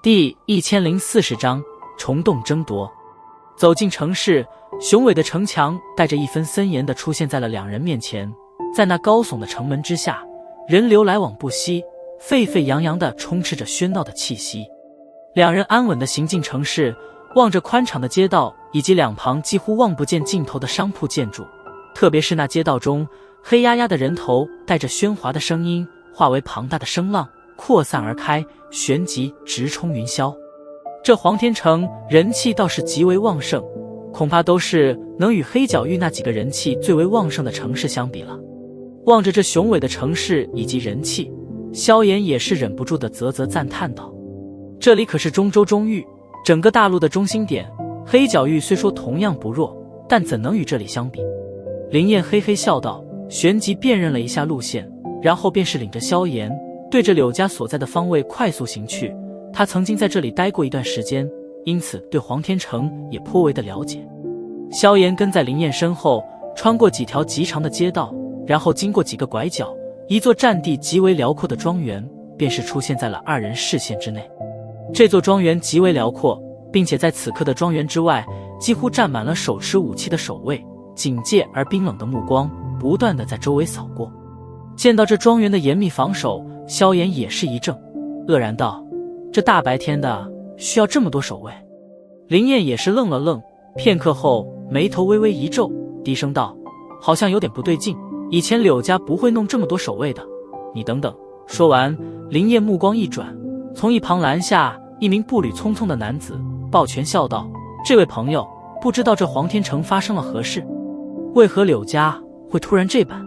第1040章虫洞争夺。走进城市，雄伟的城墙带着一分森严地出现在了两人面前。在那高耸的城门之下，人流来往不息，沸沸扬扬地充斥着喧闹的气息。两人安稳地行进城市，望着宽敞的街道以及两旁几乎望不见尽头的商铺建筑，特别是那街道中黑压压的人头带着喧哗的声音化为庞大的声浪扩散而开，旋即直冲云霄。这黄天城人气倒是极为旺盛，恐怕都是能与黑角域那几个人气最为旺盛的城市相比了。望着这雄伟的城市以及人气，萧炎也是忍不住的啧啧赞叹道：这里可是中州中域，整个大陆的中心点。黑角域虽说同样不弱，但怎能与这里相比？林燕嘿嘿笑道，旋即辨认了一下路线，然后便是领着萧炎对着柳家所在的方位快速行去。他曾经在这里待过一段时间，因此对黄天城也颇为的了解。萧炎跟在林燕身后，穿过几条极长的街道，然后经过几个拐角，一座占地极为辽阔的庄园便是出现在了二人视线之内。这座庄园极为辽阔，并且在此刻的庄园之外几乎站满了手持武器的守卫，警戒而冰冷的目光不断地在周围扫过。见到这庄园的严密防守，萧炎也是一怔，愕然道：这大白天的需要这么多守卫？林燕也是愣了愣，片刻后眉头微微一皱，低声道：好像有点不对劲，以前柳家不会弄这么多守卫的，你等等。说完，林燕目光一转，从一旁拦下一名步履匆匆的男子，抱拳笑道：这位朋友，不知道这黄天城发生了何事？为何柳家会突然这般？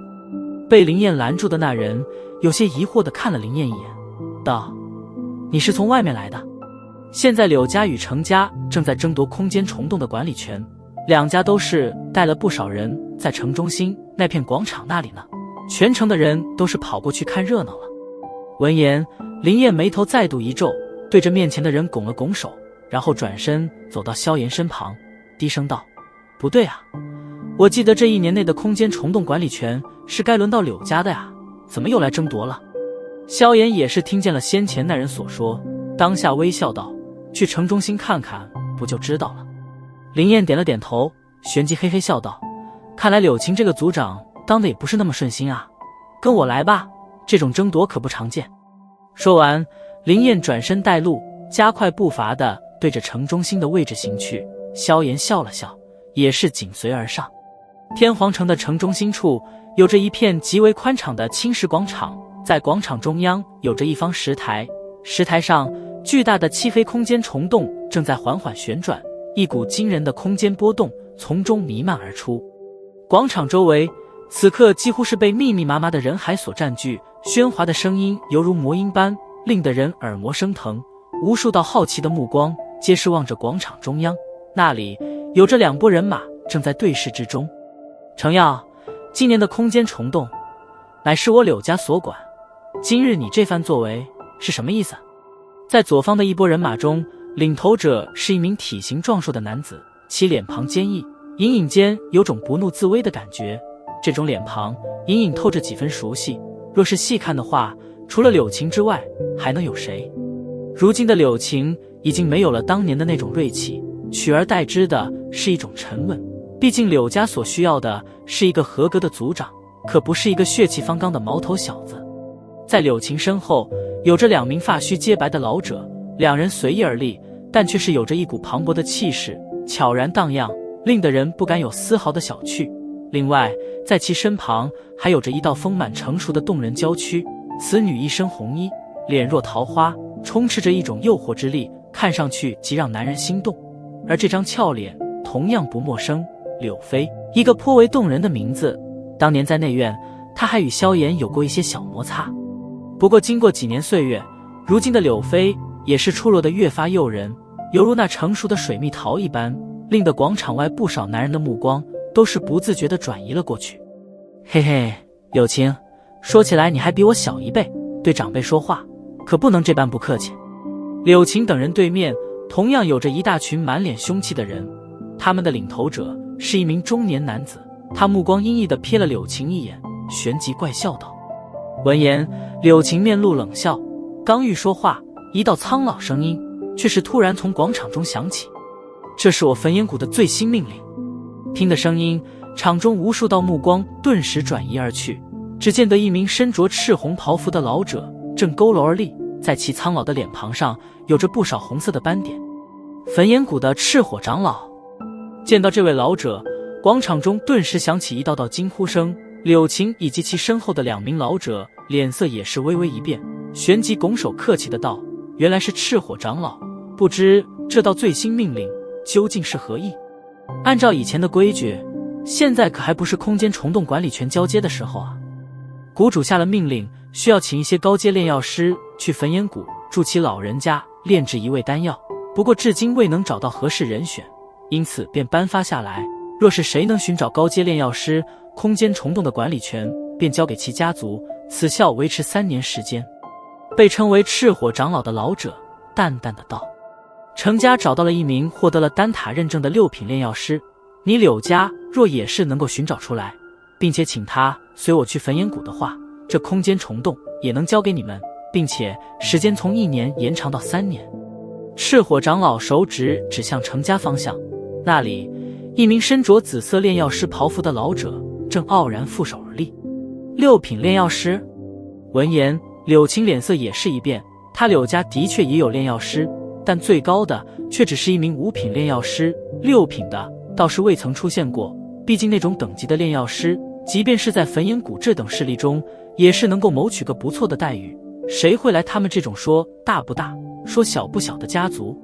被林燕拦住的那人有些疑惑地看了林燕一眼，道：你是从外面来的？现在柳家与程家正在争夺空间虫洞的管理权，两家都是带了不少人在城中心那片广场那里呢，全城的人都是跑过去看热闹了。闻言，林燕眉头再度一皱，对着面前的人拱了拱手，然后转身走到萧炎身旁，低声道：不对啊，我记得这1年内的空间虫洞管理权是该轮到柳家的呀，怎么又来争夺了？萧炎也是听见了先前那人所说，当下微笑道：去城中心看看不就知道了。林燕点了点头，旋即嘿嘿笑道：看来柳晴这个族长当的也不是那么顺心啊，跟我来吧，这种争夺可不常见。说完，林燕转身带路，加快步伐地对着城中心的位置行去。萧炎笑了笑，也是紧随而上。天皇城的城中心处有着一片极为宽敞的青石广场，在广场中央有着一方石台，石台上巨大的漆黑空间虫洞正在缓缓旋转，一股惊人的空间波动从中弥漫而出。广场周围此刻几乎是被密密麻麻的人海所占据，喧哗的声音犹如魔音般，令得人耳膜生疼。无数道好奇的目光皆是望着广场中央，那里有着2拨人马正在对视之中。程耀，今年的空间虫洞乃是我柳家所管，今日你这番作为是什么意思？在左方的一拨人马中，领头者是一名体型壮硕的男子，其脸庞坚毅，隐隐间有种不怒自威的感觉。这种脸庞隐隐透着几分熟悉，若是细看的话，除了柳晴之外还能有谁？如今的柳晴已经没有了当年的那种锐气，取而代之的是一种沉稳。毕竟柳家所需要的是一个合格的族长，可不是一个血气方刚的毛头小子。在柳晴身后有着2名发须皆白的老者，两人随意而立，但却是有着一股磅礴的气势，悄然荡漾，令得人不敢有丝毫的小觑。另外，在其身旁还有着一道丰满成熟的动人娇躯，此女一身红衣，脸若桃花，充斥着一种诱惑之力，看上去极让男人心动。而这张俏脸同样不陌生，柳飞，一个颇为动人的名字。当年在内院，她还与萧炎有过一些小摩擦。不过经过几年岁月，如今的柳飞也是出落得越发诱人，犹如那成熟的水蜜桃一般，令得广场外不少男人的目光都是不自觉地转移了过去。嘿嘿，柳晴，说起来你还比我小1辈，对长辈说话可不能这般不客气。柳晴等人对面同样有着一大群满脸凶气的人，他们的领头者是一名中年男子，他目光阴翳地瞥了柳晴一眼，旋即怪笑道。闻言，柳晴面露冷笑，刚欲说话，一道苍老声音却是突然从广场中响起：“这是我焚炎谷的最新命令。”听的声音，场中无数道目光顿时转移而去，只见得一名身着赤红袍服的老者正佝偻而立，在其苍老的脸庞上有着不少红色的斑点。焚炎谷的赤火长老。见到这位老者，广场中顿时响起一道道惊呼声。柳晴以及其身后的2名老者脸色也是微微一变，旋即拱手客气的道：“原来是赤火长老，不知这道最新命令究竟是何意？”按照以前的规矩，现在可还不是空间虫洞管理权交接的时候啊。谷主下了命令，需要请一些高阶炼药师去焚炎谷助其老人家炼制一味丹药，不过至今未能找到合适人选，因此便颁发下来，若是谁能寻找高阶炼药师，空间虫洞的管理权便交给其家族，此效维持3年时间。被称为赤火长老的老者淡淡的道：“程家找到了一名获得了丹塔认证的6品炼药师，你柳家若也是能够寻找出来，并且请他随我去焚炎谷的话，这空间虫洞也能交给你们，并且时间从1年延长到3年。”赤火长老手指指向程家方向，那里一名身着紫色炼药师袍服的老者正傲然负手而立。6品炼药师。闻言，柳晴脸色也是一变，他柳家的确也有炼药师，但最高的却只是一名5品炼药师，6品的倒是未曾出现过。毕竟那种等级的炼药师，即便是在焚炎谷这等势力中，也是能够谋取个不错的待遇，谁会来他们这种说大不大说小不小的家族？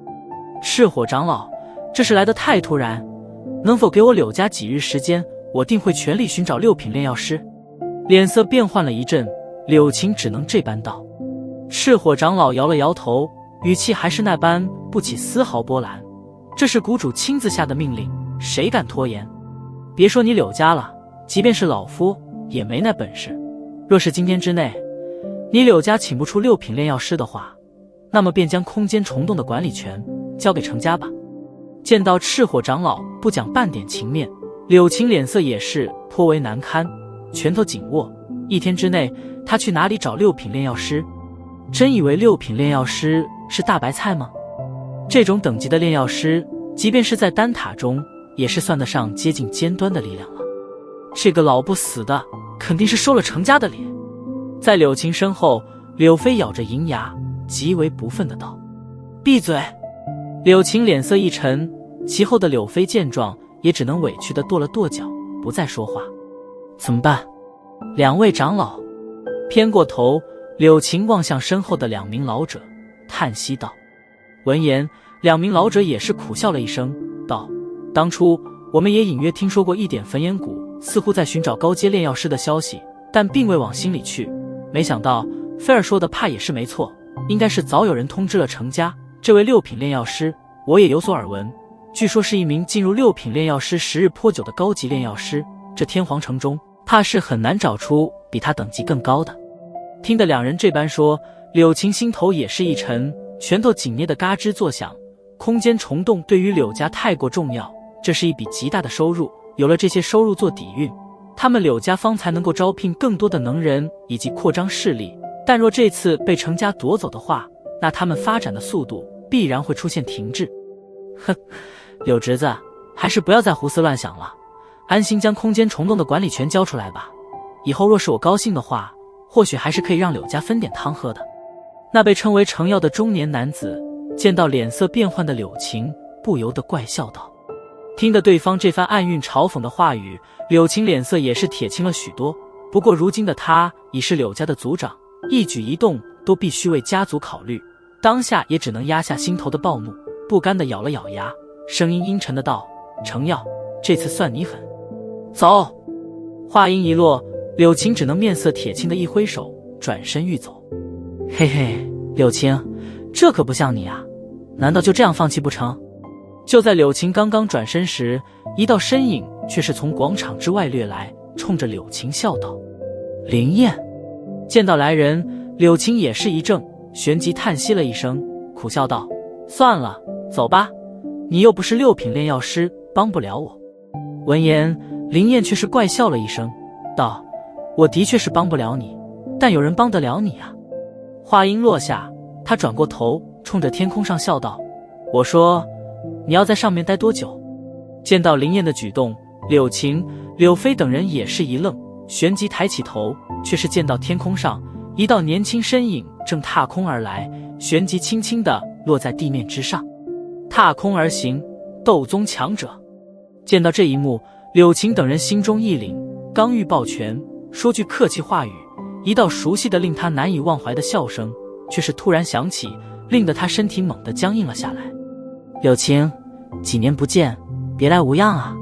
赤火长老，这是来得太突然，能否给我柳家几日时间，我定会全力寻找6品炼药师。脸色变换了一阵，柳晴只能这般道。赤火长老摇了摇头，语气还是那般不起丝毫波澜。这是谷主亲自下的命令，谁敢拖延？别说你柳家了，即便是老夫也没那本事。若是今天之内你柳家请不出6品炼药师的话，那么便将空间虫洞的管理权交给程家吧。见到赤火长老不讲半点情面，柳晴脸色也是颇为难堪，拳头紧握。1天之内他去哪里找6品炼药师？真以为6品炼药师是大白菜吗？这种等级的炼药师，即便是在丹塔中也是算得上接近尖端的力量了。这个老不死的肯定是收了程家的脸。在柳晴身后，柳飞咬着银牙，极为不忿的道：“闭嘴！”柳晴脸色一沉，其后的柳飞见状也只能委屈的跺了跺脚，不再说话。怎么办？2位长老。偏过头，柳晴望向身后的2名老者，叹息道。闻言，2名老者也是苦笑了一声，道：“当初我们也隐约听说过一点焚炎谷似乎在寻找高阶炼药师的消息，但并未往心里去。没想到菲儿说的怕也是没错，应该是早有人通知了程家。这位6品炼药师我也有所耳闻，据说是一名进入6品炼药师时日颇久的高级炼药师，这天皇城中怕是很难找出比他等级更高的。”听得2人这般说，柳晴心头也是一沉，拳头紧捏的嘎吱作响。空间虫洞对于柳家太过重要，这是一笔极大的收入，有了这些收入做底蕴，他们柳家方才能够招聘更多的能人以及扩张势力。但若这次被程家夺走的话，那他们发展的速度必然会出现停滞。哼，柳侄子，还是不要再胡思乱想了，安心将空间虫洞的管理权交出来吧。以后若是我高兴的话，或许还是可以让柳家分点汤喝的。那被称为程耀的中年男子见到脸色变幻的柳晴，不由得怪笑道。听得对方这番暗韵嘲讽的话语，柳晴脸色也是铁青了许多。不过如今的他已是柳家的族长，一举一动都必须为家族考虑，当下也只能压下心头的暴怒，不甘地咬了咬牙，声音阴沉的道：“程耀，这次算你狠，走！”话音一落，柳晴只能面色铁青的一挥手，转身欲走。嘿嘿，柳晴，这可不像你啊，难道就这样放弃不成？就在柳晴刚刚转身时，一道身影却是从广场之外掠来，冲着柳晴笑道：“林燕。”见到来人，柳晴也是一怔，旋即叹息了一声，苦笑道：“算了，走吧，你又不是6品炼药师，帮不了我。”闻言，林燕却是怪笑了一声，道：“我的确是帮不了你，但有人帮得了你啊。”话音落下，他转过头，冲着天空上笑道：“我说，你要在上面待多久？”见到林燕的举动，柳晴、柳飞等人也是一愣，旋即抬起头，却是见到天空上一道年轻身影正踏空而来，旋即轻轻地落在地面之上。踏空而行，斗宗强者。见到这一幕，柳晴等人心中一凛，刚欲抱拳说句客气话语，一道熟悉的令他难以忘怀的笑声却是突然响起，令得他身体猛地僵硬了下来。柳晴，几年不见，别来无恙啊。